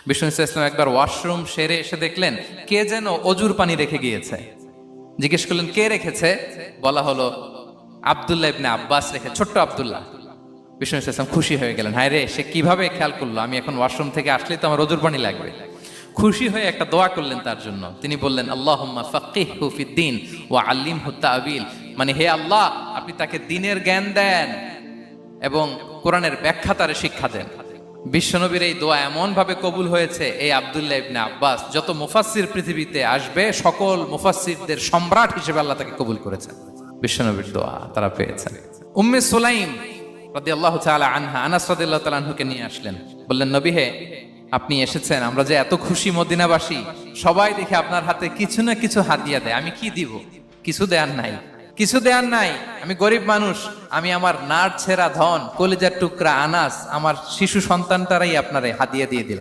বিষ্ণু ইসলাম একবার ওয়াশরুম সেরে এসে দেখলেন কে যেন অজুর পানি রেখে গিয়েছে। জিজ্ঞেস করলেন কে রেখেছে? বলা হলো আব্দুল্লাহ ইবনে আব্বাস রেখে, ছোট্ট আব্দুল্লাহ। বিষ্ণু ইসলাম খুশি হয়ে গেলেন, হায় রে, সে কিভাবে খেয়াল করলো, আমি এখন ওয়াশরুম থেকে আসলেই তো আমার অজুর পানি লাগবে। খুশি হয়ে একটা দোয়া করলেন তার জন্য। তিনি বললেন আল্লাহুম্মা ফাক্কিহহু ফিদ্দীন ওয়া আল্লিমহু তা'বীল, মানে হে আল্লাহ, আপনি তাকে দ্বীনের জ্ঞান দেন এবং কোরআনের ব্যাখ্যা তারে শিক্ষা দেন। বিশ্বনবীর এই দোয়া এমন ভাবে কবুল হয়েছে, এই আব্দুল্লাহ ইবনে আব্বাস যত মুফাসসির পৃথিবীতে আসবে সকল মুফাসসিরদের সম্রাট হিসেবে আল্লাহ তাকে কবুল করেছেন। বিশ্বনবীর দোয়া তারা পেয়েছেন। উম্মে সুলাইম রাদিয়াল্লাহু তাআলা আনহা, আনাস রাদিয়াল্লাহু তাআলা আনহুকে নিয়ে আসলেন, বললেন নবী হে, আপনি এসেছেন, আমরা যে এত খুশি মদিনাবাসী, সবাই দেখে আপনার হাতে কিছু না কিছু হাদিয়া দেয়, আমি কি দিব? কিছু দেয়ার নাই, কিছু দেয়ার নাই, আমি গরিব মানুষ, আমি আমার নার ছেঁড়া ধন, কলিজার টুকরা আনাস, আমার শিশু সন্তানটারাই আপনারে হাদিয়া দিয়ে দিলাম।